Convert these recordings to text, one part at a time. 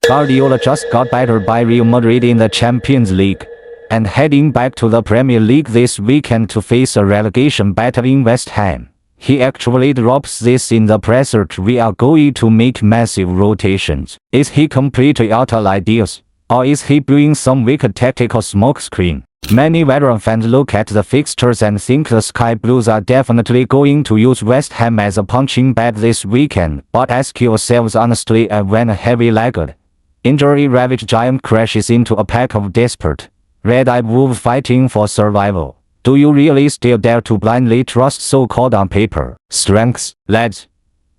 Guardiola just got battered by Real Madrid in the Champions League, and heading back to the Premier League this weekend to face a relegation battle in West Ham. He actually drops this in the presser: "We are going to make massive rotations." Is he completely out of ideas? Or is he doing some wicked tactical smokescreen? Many veteran fans look at the fixtures and think the Sky Blues are definitely going to use West Ham as a punching bag this weekend, but ask yourselves honestly, when a heavy-legged, injury-ravaged giant crashes into a pack of desperate, red-eyed wolves fighting for survival, do you really still dare to blindly trust so-called on-paper strengths? Lads,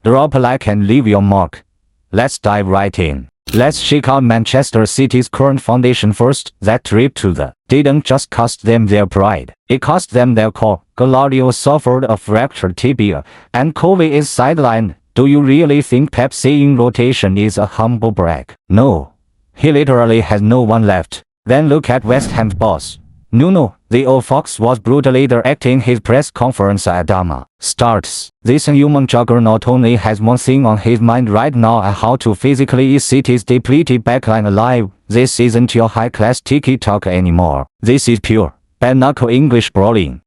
drop a like and leave your mark. Let's dive right in. Let's shake out Manchester City's current foundation first. That trip to the didn't just cost them their pride, it cost them their core. Guardiola suffered a fractured tibia, and Kobe is sidelined. Do you really think Pep saying rotation is a humble brag? No. He literally has no one left. Then look at West Ham's boss. Nuno, the old fox, was brutally directing his press conference at Adama starts. This human juggernaut only has one thing on his mind right now: how to physically eat City's depleted backline alive. This isn't your high-class tiki-taka anymore. This is pure, bare-knuckle English brawling.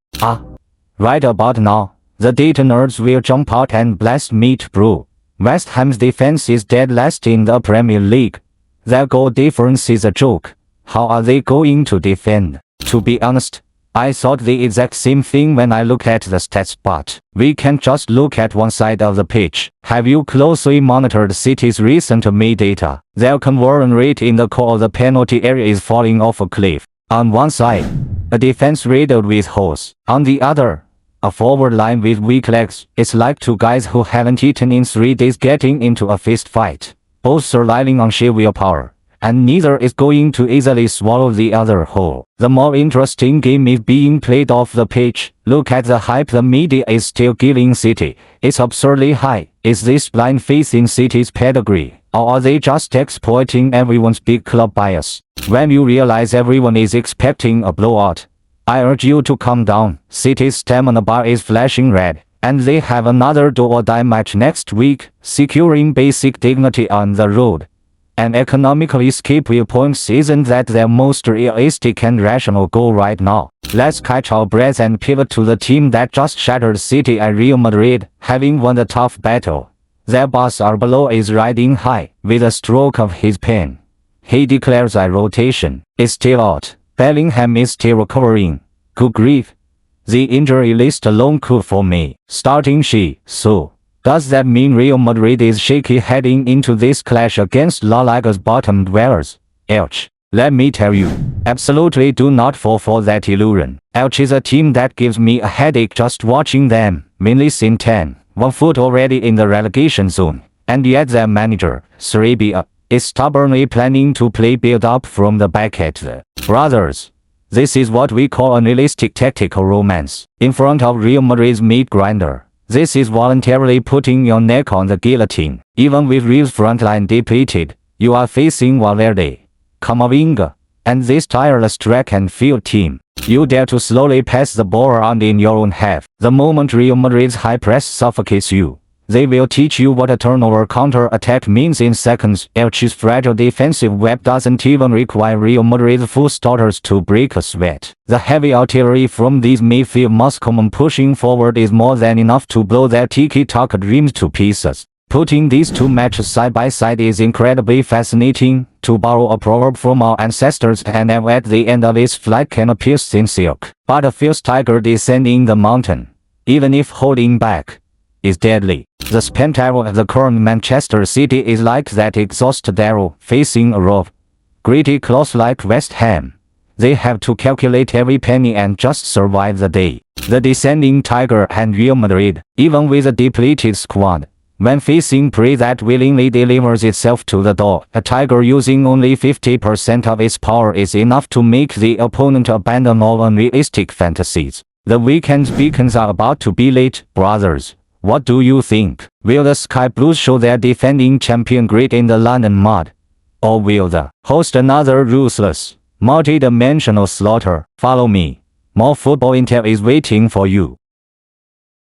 Right about now, the data nerds will jump out and blast meat brew. West Ham's defense is dead last in the Premier League. Their goal difference is a joke. How are they going to defend? To be honest, I thought the exact same thing when I look at the stats, but we can't just look at one side of the pitch. Have you closely monitored City's recent away data? Their conversion rate in the core of the penalty area is falling off a cliff. On one side, a defense riddled with holes. On the other, a forward line with weak legs. It's like two guys who haven't eaten in 3 days getting into a fist fight. Both are relying on sheer willpower, and neither is going to easily swallow the other whole. The more interesting game is being played off the pitch. Look at the hype the media is still giving City. It's absurdly high. Is this blind faith in City's pedigree, or are they just exploiting everyone's big club bias? When you realize everyone is expecting a blowout, I urge you to calm down. City's stamina bar is flashing red, and they have another do-or-die match next week. Securing basic dignity on the road and economically escape real points isn't that their most realistic and rational goal right now? Let's catch our breath and pivot to the team that just shattered City at Real Madrid, having won the tough battle. Their boss Arbeloa is riding high. With a stroke of his pen, he declares a rotation is still out. Bellingham is still recovering. Good grief. The injury list alone could for me. Starting so. Does that mean Real Madrid is shaky heading into this clash against La Liga's bottom dwellers? Elche. Let me tell you, absolutely do not fall for that illusion. Elche is a team that gives me a headache just watching them. Winless in 10, 1 foot already in the relegation zone, and yet their manager, Sarabia, is stubbornly planning to play build-up from the back at the brothers. This is what we call unrealistic tactical romance. In front of Real Madrid's meat grinder, this is voluntarily putting your neck on the guillotine. Even with Real's frontline depleted, you are facing Valverde, Camavinga, and this tireless track and field team. You dare to slowly pass the ball around in your own half. The moment Real Madrid's high press suffocates you, they will teach you what a turnover counter-attack means in seconds. Elche's fragile defensive web doesn't even require Real Madrid's full starters to break a sweat. The heavy artillery from these midfield musclemen pushing forward is more than enough to blow their tiki-taka dreams to pieces. Putting these two matches side by side is incredibly fascinating. To borrow a proverb from our ancestors, an arrow at the end of its flight can appear thin silk, but a fierce tiger descending the mountain, even if holding back, is deadly. The spent arrow of the current Manchester City is like that exhausted arrow facing a rough, gritty cloth like West Ham. They have to calculate every penny and just survive the day. The descending tiger and Real Madrid, even with a depleted squad, when facing prey that willingly delivers itself to the door, a tiger using only 50% of its power is enough to make the opponent abandon all unrealistic fantasies. The weekend's beacons are about to be lit, brothers. What do you think? Will the Sky Blues show their defending champion grit in the London mud? Or will they host another ruthless, multi-dimensional slaughter? Follow me. More football intel is waiting for you.